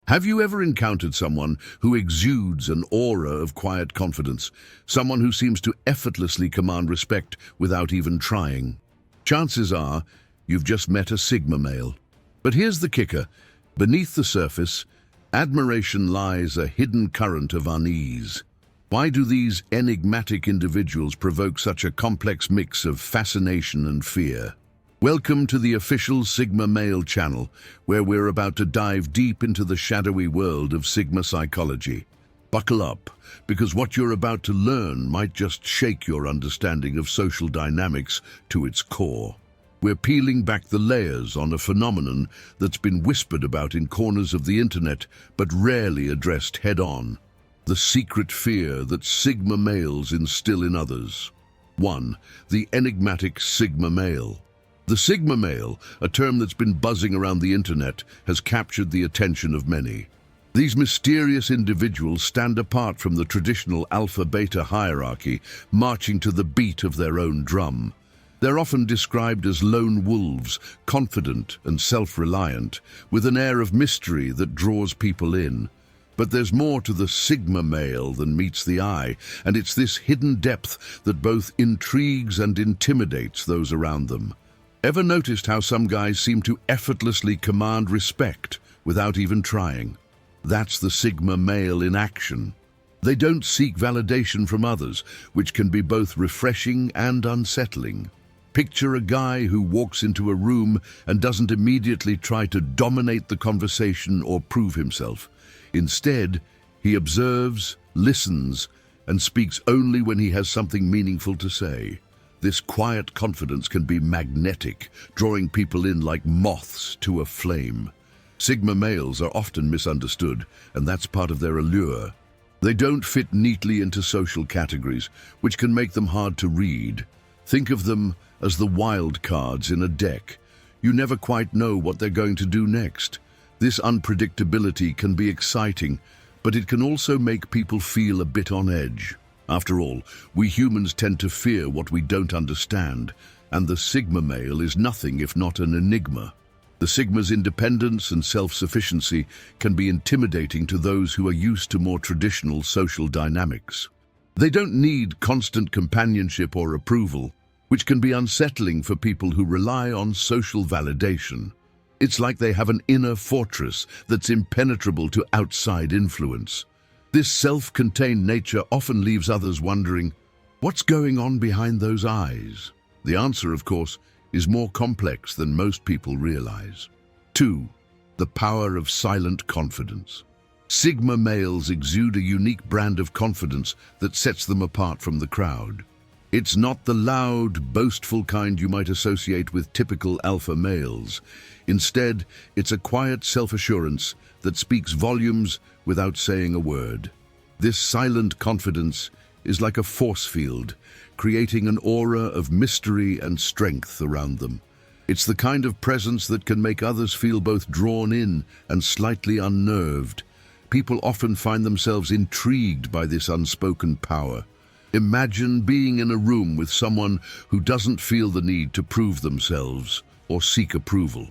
Have you ever encountered someone who exudes an aura of quiet confidence, someone who seems to effortlessly command respect without even trying? Chances are you've just met a Sigma male. But here's the kicker. Beneath the surface, admiration lies a hidden current of unease. Why do these enigmatic individuals provoke such a complex mix of fascination and fear? Welcome to the official Sigma Male channel, where we're about to dive deep into the shadowy world of Sigma psychology. Buckle up, because what you're about to learn might just shake your understanding of social dynamics to its core. We're peeling back the layers on a phenomenon that's been whispered about in corners of the internet, but rarely addressed head-on. The secret fear that Sigma males instill in others. 1. The enigmatic Sigma male. The Sigma male, a term that's been buzzing around the internet, has captured the attention of many. These mysterious individuals stand apart from the traditional alpha-beta hierarchy, marching to the beat of their own drum. They're often described as lone wolves, confident and self-reliant, with an air of mystery that draws people in. But there's more to the Sigma male than meets the eye, and it's this hidden depth that both intrigues and intimidates those around them. Ever noticed how some guys seem to effortlessly command respect without even trying? That's the Sigma male in action. They don't seek validation from others, which can be both refreshing and unsettling. Picture a guy who walks into a room and doesn't immediately try to dominate the conversation or prove himself. Instead, he observes, listens, and speaks only when he has something meaningful to say. This quiet confidence can be magnetic, drawing people in like moths to a flame. Sigma males are often misunderstood, and that's part of their allure. They don't fit neatly into social categories, which can make them hard to read. Think of them as the wild cards in a deck. You never quite know what they're going to do next. This unpredictability can be exciting, but it can also make people feel a bit on edge. After all, we humans tend to fear what we don't understand, and the Sigma male is nothing if not an enigma. The Sigma's independence and self-sufficiency can be intimidating to those who are used to more traditional social dynamics. They don't need constant companionship or approval, which can be unsettling for people who rely on social validation. It's like they have an inner fortress that's impenetrable to outside influence. This self-contained nature often leaves others wondering, what's going on behind those eyes? The answer, of course, is more complex than most people realize. 2. The power of silent confidence. Sigma males exude a unique brand of confidence that sets them apart from the crowd. It's not the loud, boastful kind you might associate with typical alpha males. Instead, it's a quiet self-assurance that speaks volumes without saying a word. This silent confidence is like a force field, creating an aura of mystery and strength around them. It's the kind of presence that can make others feel both drawn in and slightly unnerved. People often find themselves intrigued by this unspoken power. Imagine being in a room with someone who doesn't feel the need to prove themselves or seek approval.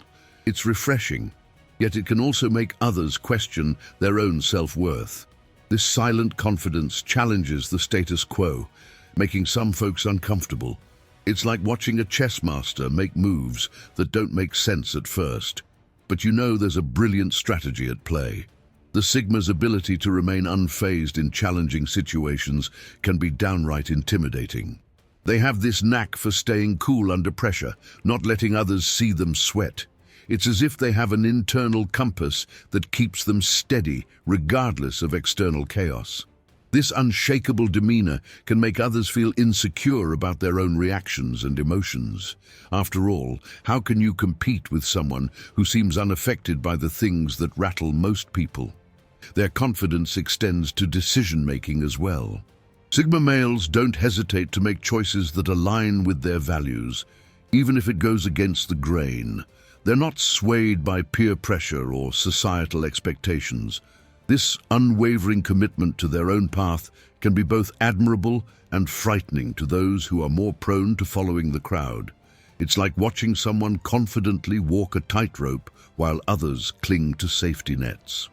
It's refreshing, yet it can also make others question their own self-worth. This silent confidence challenges the status quo, making some folks uncomfortable. It's like watching a chess master make moves that don't make sense at first, but you know there's a brilliant strategy at play. The Sigma's ability to remain unfazed in challenging situations can be downright intimidating. They have this knack for staying cool under pressure, not letting others see them sweat. It's as if they have an internal compass that keeps them steady, regardless of external chaos. This unshakable demeanor can make others feel insecure about their own reactions and emotions. After all, how can you compete with someone who seems unaffected by the things that rattle most people? Their confidence extends to decision-making as well. Sigma males don't hesitate to make choices that align with their values, even if it goes against the grain. They're not swayed by peer pressure or societal expectations. This unwavering commitment to their own path can be both admirable and frightening to those who are more prone to following the crowd. It's like watching someone confidently walk a tightrope while others cling to safety nets.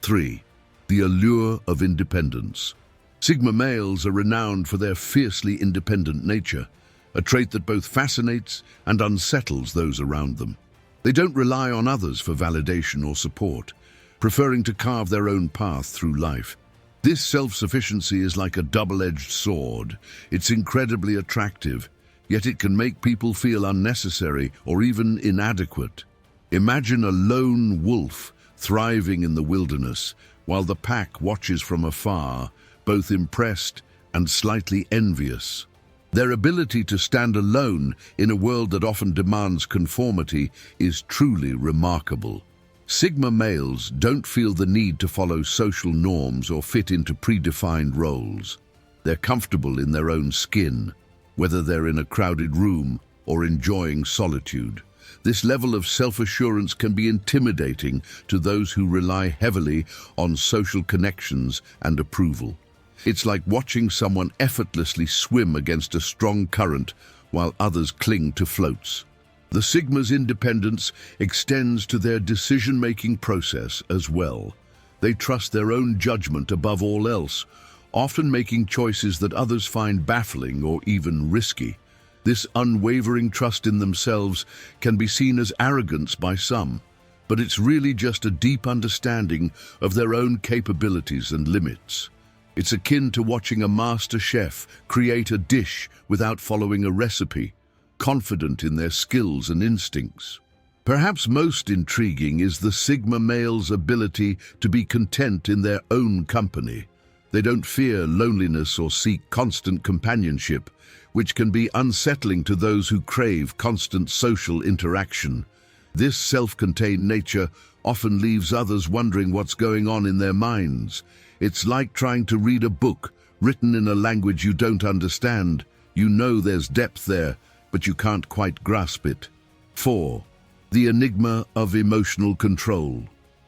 3. The allure of independence. Sigma males are renowned for their fiercely independent nature, a trait that both fascinates and unsettles those around them. They don't rely on others for validation or support, preferring to carve their own path through life. This self-sufficiency is like a double-edged sword. It's incredibly attractive, yet it can make people feel unnecessary or even inadequate. Imagine a lone wolf thriving in the wilderness, while the pack watches from afar, both impressed and slightly envious. Their ability to stand alone in a world that often demands conformity is truly remarkable. Sigma males don't feel the need to follow social norms or fit into predefined roles. They're comfortable in their own skin, whether they're in a crowded room or enjoying solitude. This level of self-assurance can be intimidating to those who rely heavily on social connections and approval. It's like watching someone effortlessly swim against a strong current while others cling to floats. The Sigma's independence extends to their decision-making process as well. They trust their own judgment above all else, often making choices that others find baffling or even risky. This unwavering trust in themselves can be seen as arrogance by some, but it's really just a deep understanding of their own capabilities and limits. It's akin to watching a master chef create a dish without following a recipe, confident in their skills and instincts. Perhaps most intriguing is the Sigma male's ability to be content in their own company. They don't fear loneliness or seek constant companionship, which can be unsettling to those who crave constant social interaction. This self-contained nature often leaves others wondering what's going on in their minds. It's like trying to read a book written in a language you don't understand. You know there's depth there, but you can't quite grasp it. 4. The enigma of emotional control.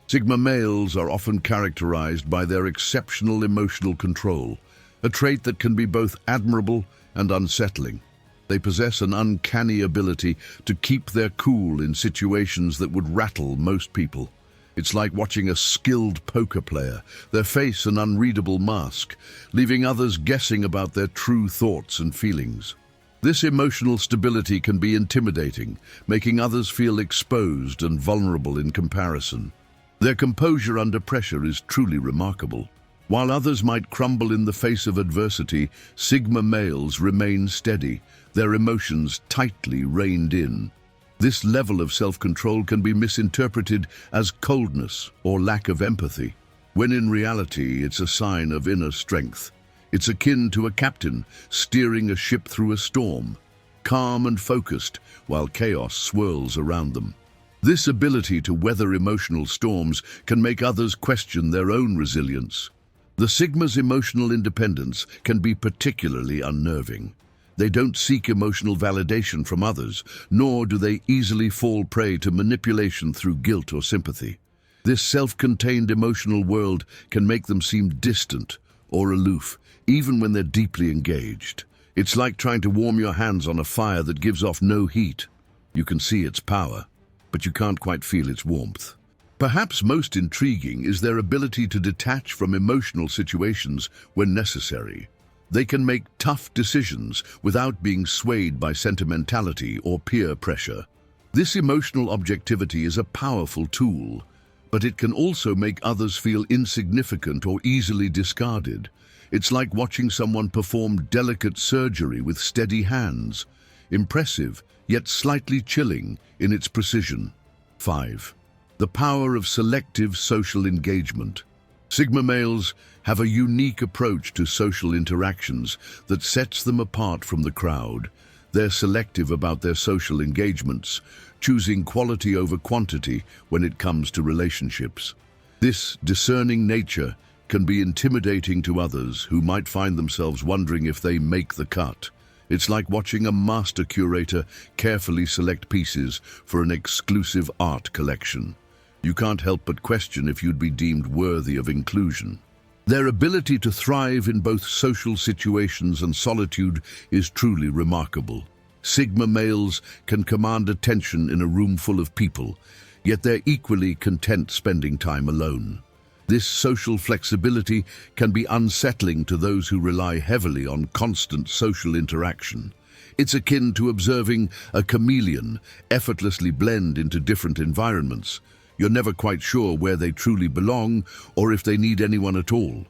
Sigma males are often characterized by their exceptional emotional control, a trait that can be both admirable and unsettling. They possess an uncanny ability to keep their cool in situations that would rattle most people. It's like watching a skilled poker player, their face an unreadable mask, leaving others guessing about their true thoughts and feelings. This emotional stability can be intimidating, making others feel exposed and vulnerable in comparison. Their composure under pressure is truly remarkable. While others might crumble in the face of adversity, Sigma males remain steady, their emotions tightly reined in. This level of self-control can be misinterpreted as coldness or lack of empathy, when in reality it's a sign of inner strength. It's akin to a captain steering a ship through a storm, calm and focused while chaos swirls around them. This ability to weather emotional storms can make others question their own resilience. The Sigma's emotional independence can be particularly unnerving. They don't seek emotional validation from others, nor do they easily fall prey to manipulation through guilt or sympathy. This self-contained emotional world can make them seem distant or aloof, even when they're deeply engaged. It's like trying to warm your hands on a fire that gives off no heat. You can see its power, but you can't quite feel its warmth. Perhaps most intriguing is their ability to detach from emotional situations when necessary. They can make tough decisions without being swayed by sentimentality or peer pressure. This emotional objectivity is a powerful tool, but it can also make others feel insignificant or easily discarded. It's like watching someone perform delicate surgery with steady hands, impressive yet slightly chilling in its precision. 5. The power of selective social engagement. Sigma males have a unique approach to social interactions that sets them apart from the crowd. They're selective about their social engagements, choosing quality over quantity when it comes to relationships. This discerning nature can be intimidating to others who might find themselves wondering if they make the cut. It's like watching a master curator carefully select pieces for an exclusive art collection. You can't help but question if you'd be deemed worthy of inclusion. Their ability to thrive in both social situations and solitude is truly remarkable. Sigma males can command attention in a room full of people, yet they're equally content spending time alone. This social flexibility can be unsettling to those who rely heavily on constant social interaction. It's akin to observing a chameleon effortlessly blend into different environments. You're never quite sure where they truly belong or if they need anyone at all.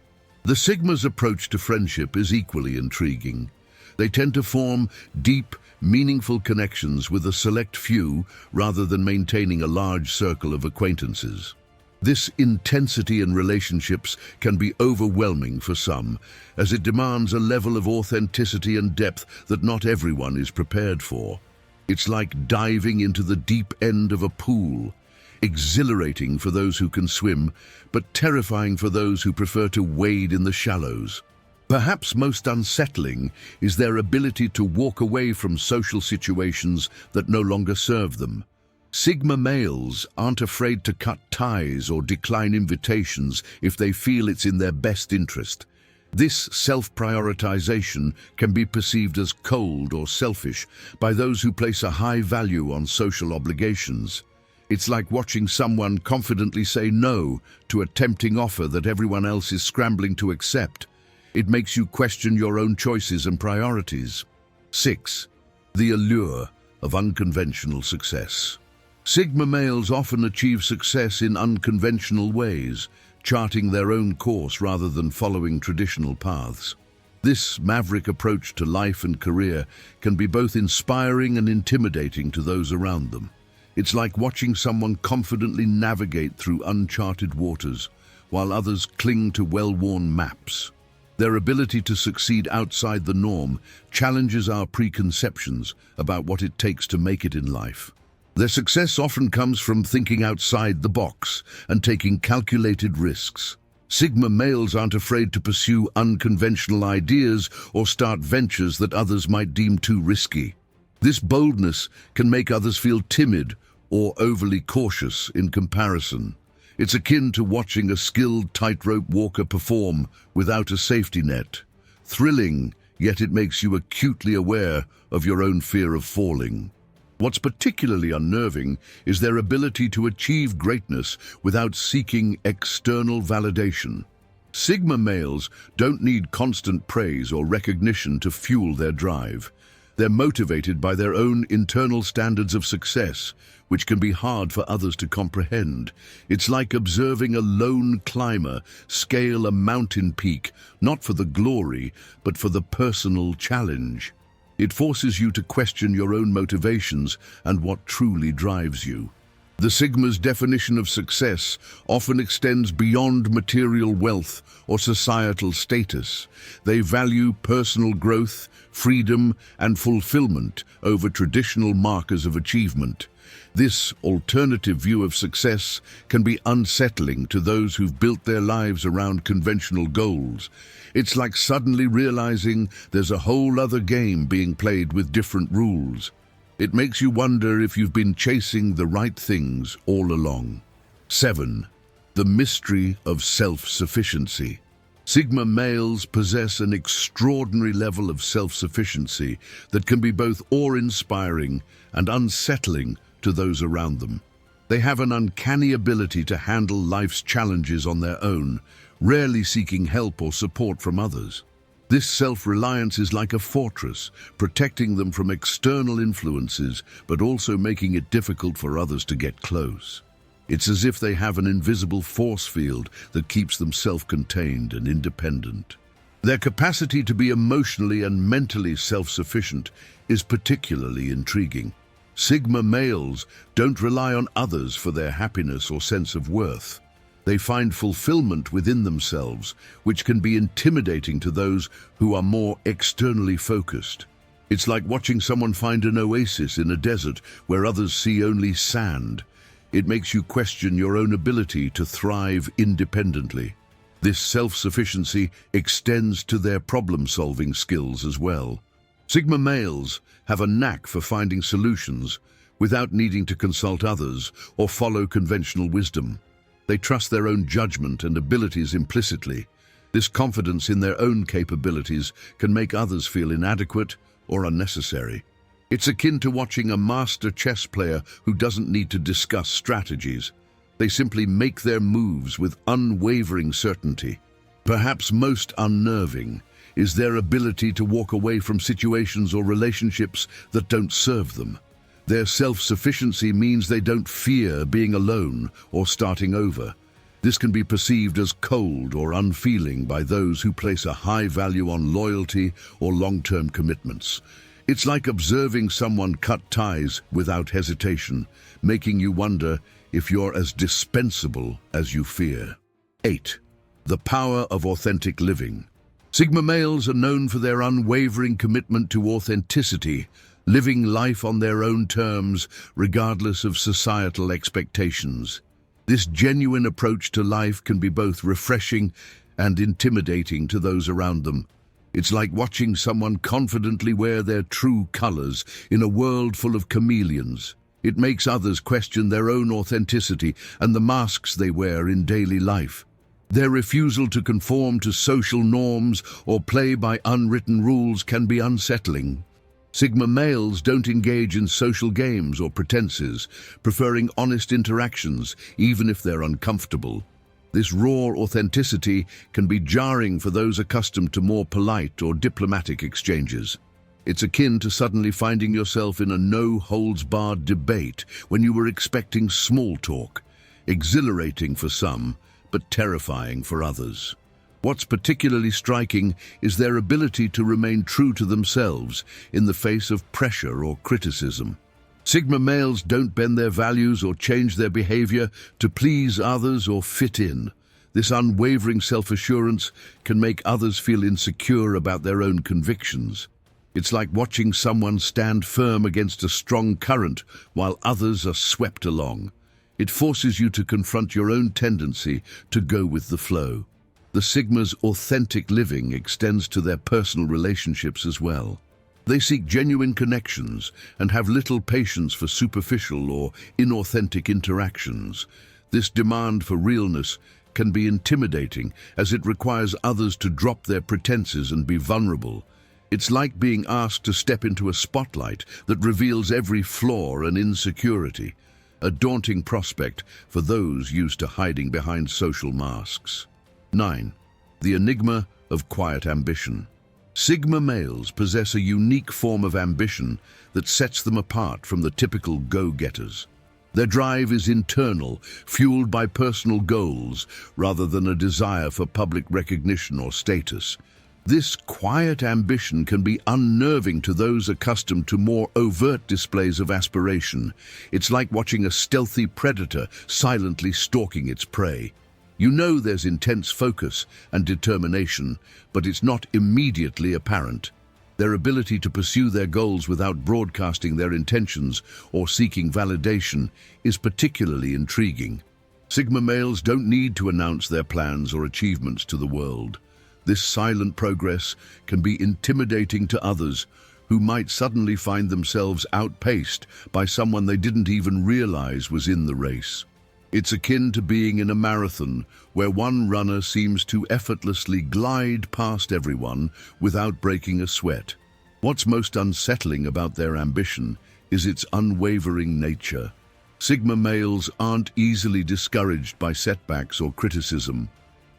The Sigma's approach to friendship is equally intriguing. They tend to form deep, meaningful connections with a select few rather than maintaining a large circle of acquaintances. This intensity in relationships can be overwhelming for some, as it demands a level of authenticity and depth that not everyone is prepared for. It's like diving into the deep end of a pool, exhilarating for those who can swim, but terrifying for those who prefer to wade in the shallows. Perhaps most unsettling is their ability to walk away from social situations that no longer serve them. Sigma males aren't afraid to cut ties or decline invitations if they feel it's in their best interest. This self-prioritization can be perceived as cold or selfish by those who place a high value on social obligations. It's like watching someone confidently say no to a tempting offer that everyone else is scrambling to accept. It makes you question your own choices and priorities. 6. The allure of unconventional success. Sigma males often achieve success in unconventional ways, charting their own course rather than following traditional paths. This maverick approach to life and career can be both inspiring and intimidating to those around them. It's like watching someone confidently navigate through uncharted waters, while others cling to well-worn maps. Their ability to succeed outside the norm challenges our preconceptions about what it takes to make it in life. Their success often comes from thinking outside the box and taking calculated risks. Sigma males aren't afraid to pursue unconventional ideas or start ventures that others might deem too risky. This boldness can make others feel timid or overly cautious in comparison. It's akin to watching a skilled tightrope walker perform without a safety net. Thrilling, yet it makes you acutely aware of your own fear of falling. What's particularly unnerving is their ability to achieve greatness without seeking external validation. Sigma males don't need constant praise or recognition to fuel their drive. They're motivated by their own internal standards of success, which can be hard for others to comprehend. It's like observing a lone climber scale a mountain peak, not for the glory, but for the personal challenge. It forces you to question your own motivations and what truly drives you. The Sigma's definition of success often extends beyond material wealth or societal status. They value personal growth, freedom, and fulfillment over traditional markers of achievement. This alternative view of success can be unsettling to those who've built their lives around conventional goals. It's like suddenly realizing there's a whole other game being played with different rules. It makes you wonder if you've been chasing the right things all along. 7. The mystery of self-sufficiency. Sigma males possess an extraordinary level of self-sufficiency that can be both awe-inspiring and unsettling to those around them. They have an uncanny ability to handle life's challenges on their own, rarely seeking help or support from others. This self-reliance is like a fortress, protecting them from external influences, but also making it difficult for others to get close. It's as if they have an invisible force field that keeps them self-contained and independent. Their capacity to be emotionally and mentally self-sufficient is particularly intriguing. Sigma males don't rely on others for their happiness or sense of worth. They find fulfillment within themselves, which can be intimidating to those who are more externally focused. It's like watching someone find an oasis in a desert where others see only sand. It makes you question your own ability to thrive independently. This self-sufficiency extends to their problem-solving skills as well. Sigma males have a knack for finding solutions without needing to consult others or follow conventional wisdom. They trust their own judgment and abilities implicitly. This confidence in their own capabilities can make others feel inadequate or unnecessary. It's akin to watching a master chess player who doesn't need to discuss strategies. They simply make their moves with unwavering certainty. Perhaps most unnerving is their ability to walk away from situations or relationships that don't serve them. Their self-sufficiency means they don't fear being alone or starting over. This can be perceived as cold or unfeeling by those who place a high value on loyalty or long-term commitments. It's like observing someone cut ties without hesitation, making you wonder if you're as dispensable as you fear. 8. The power of authentic living. Sigma males are known for their unwavering commitment to authenticity, living life on their own terms, regardless of societal expectations. This genuine approach to life can be both refreshing and intimidating to those around them. It's like watching someone confidently wear their true colors in a world full of chameleons. It makes others question their own authenticity and the masks they wear in daily life. Their refusal to conform to social norms or play by unwritten rules can be unsettling. Sigma males don't engage in social games or pretenses, preferring honest interactions, even if they're uncomfortable. This raw authenticity can be jarring for those accustomed to more polite or diplomatic exchanges. It's akin to suddenly finding yourself in a no-holds-barred debate when you were expecting small talk, exhilarating for some, but terrifying for others. What's particularly striking is their ability to remain true to themselves in the face of pressure or criticism. Sigma males don't bend their values or change their behavior to please others or fit in. This unwavering self-assurance can make others feel insecure about their own convictions. It's like watching someone stand firm against a strong current while others are swept along. It forces you to confront your own tendency to go with the flow. The Sigma's authentic living extends to their personal relationships as well. They seek genuine connections and have little patience for superficial or inauthentic interactions. This demand for realness can be intimidating as it requires others to drop their pretenses and be vulnerable. It's like being asked to step into a spotlight that reveals every flaw and insecurity, a daunting prospect for those used to hiding behind social masks. 9. The enigma of quiet ambition. Sigma males possess a unique form of ambition that sets them apart from the typical go-getters. Their drive is internal, fueled by personal goals rather than a desire for public recognition or status. This quiet ambition can be unnerving to those accustomed to more overt displays of aspiration. It's like watching a stealthy predator silently stalking its prey. You know there's intense focus and determination, but it's not immediately apparent. Their ability to pursue their goals without broadcasting their intentions or seeking validation is particularly intriguing. Sigma males don't need to announce their plans or achievements to the world. This silent progress can be intimidating to others who might suddenly find themselves outpaced by someone they didn't even realize was in the race. It's akin to being in a marathon where one runner seems to effortlessly glide past everyone without breaking a sweat. What's most unsettling about their ambition is its unwavering nature. Sigma males aren't easily discouraged by setbacks or criticism.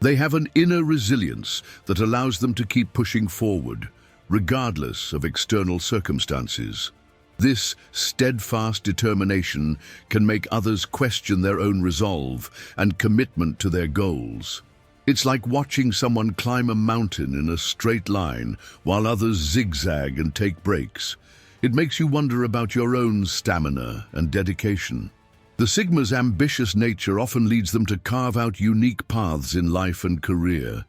They have an inner resilience that allows them to keep pushing forward, regardless of external circumstances. This steadfast determination can make others question their own resolve and commitment to their goals. It's like watching someone climb a mountain in a straight line while others zigzag and take breaks. It makes you wonder about your own stamina and dedication. The Sigma's ambitious nature often leads them to carve out unique paths in life and career.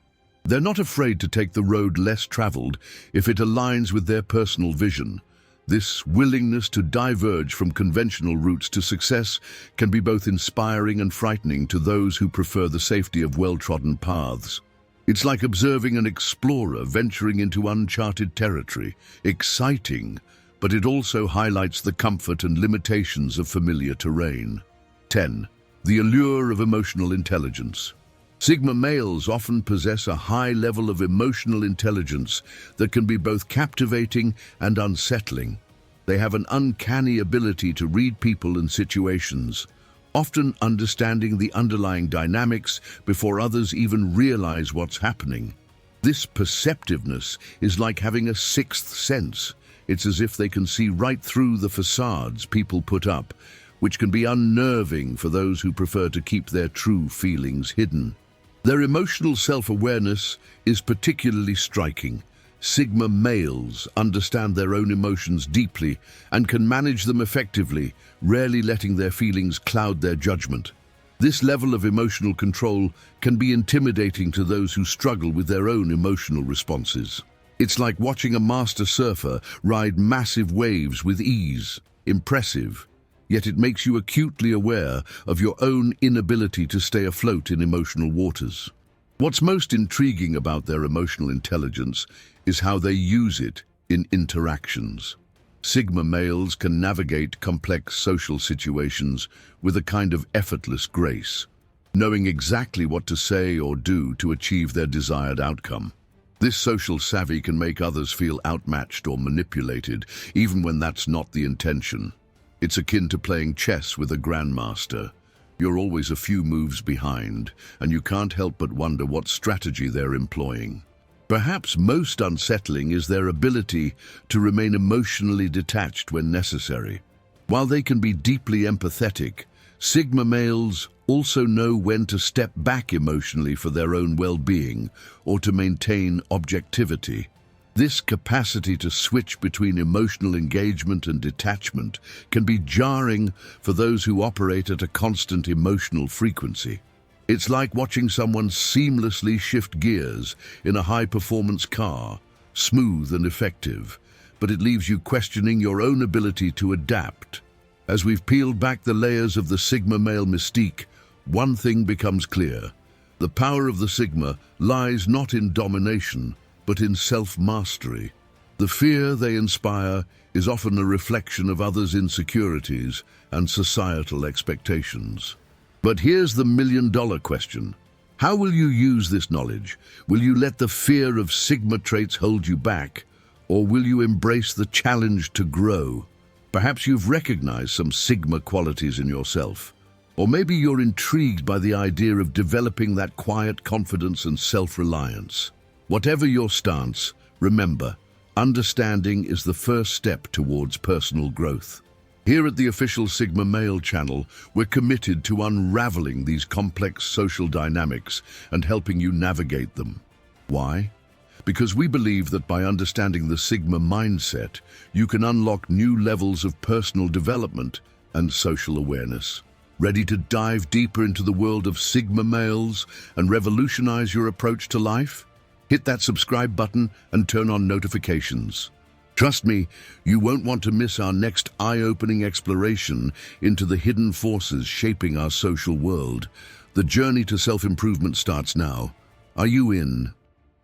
They're not afraid to take the road less traveled if it aligns with their personal vision. This willingness to diverge from conventional routes to success can be both inspiring and frightening to those who prefer the safety of well-trodden paths. It's like observing an explorer venturing into uncharted territory. Exciting, but it also highlights the comfort and limitations of familiar terrain. 10. The allure of emotional intelligence. Sigma males often possess a high level of emotional intelligence that can be both captivating and unsettling. They have an uncanny ability to read people and situations, often understanding the underlying dynamics before others even realize what's happening. This perceptiveness is like having a sixth sense. It's as if they can see right through the facades people put up, which can be unnerving for those who prefer to keep their true feelings hidden. Their emotional self-awareness is particularly striking. Sigma males understand their own emotions deeply and can manage them effectively, rarely letting their feelings cloud their judgment. This level of emotional control can be intimidating to those who struggle with their own emotional responses. It's like watching a master surfer ride massive waves with ease. Impressive, yet it makes you acutely aware of your own inability to stay afloat in emotional waters. What's most intriguing about their emotional intelligence is how they use it in interactions. Sigma males can navigate complex social situations with a kind of effortless grace, knowing exactly what to say or do to achieve their desired outcome. This social savvy can make others feel outmatched or manipulated, even when that's not the intention. It's akin to playing chess with a grandmaster. You're always a few moves behind, and you can't help but wonder what strategy they're employing. Perhaps most unsettling is their ability to remain emotionally detached when necessary. While they can be deeply empathetic, Sigma males also know when to step back emotionally for their own well-being or to maintain objectivity. This capacity to switch between emotional engagement and detachment can be jarring for those who operate at a constant emotional frequency. It's like watching someone seamlessly shift gears in a high-performance car, smooth and effective, but it leaves you questioning your own ability to adapt. As we've peeled back the layers of the Sigma male mystique, one thing becomes clear. The power of the Sigma lies not in domination, but in self-mastery. The fear they inspire is often a reflection of others' insecurities and societal expectations. But here's the million-dollar question. How will you use this knowledge? Will you let the fear of Sigma traits hold you back, or will you embrace the challenge to grow? Perhaps you've recognized some Sigma qualities in yourself, or maybe you're intrigued by the idea of developing that quiet confidence and self-reliance. Whatever your stance, remember, understanding is the first step towards personal growth. Here at the official Sigma Male channel, we're committed to unraveling these complex social dynamics and helping you navigate them. Why? Because we believe that by understanding the Sigma mindset, you can unlock new levels of personal development and social awareness. Ready to dive deeper into the world of Sigma males and revolutionize your approach to life? Hit that subscribe button and turn on notifications. Trust me, you won't want to miss our next eye-opening exploration into the hidden forces shaping our social world. The journey to self-improvement starts now. Are you in?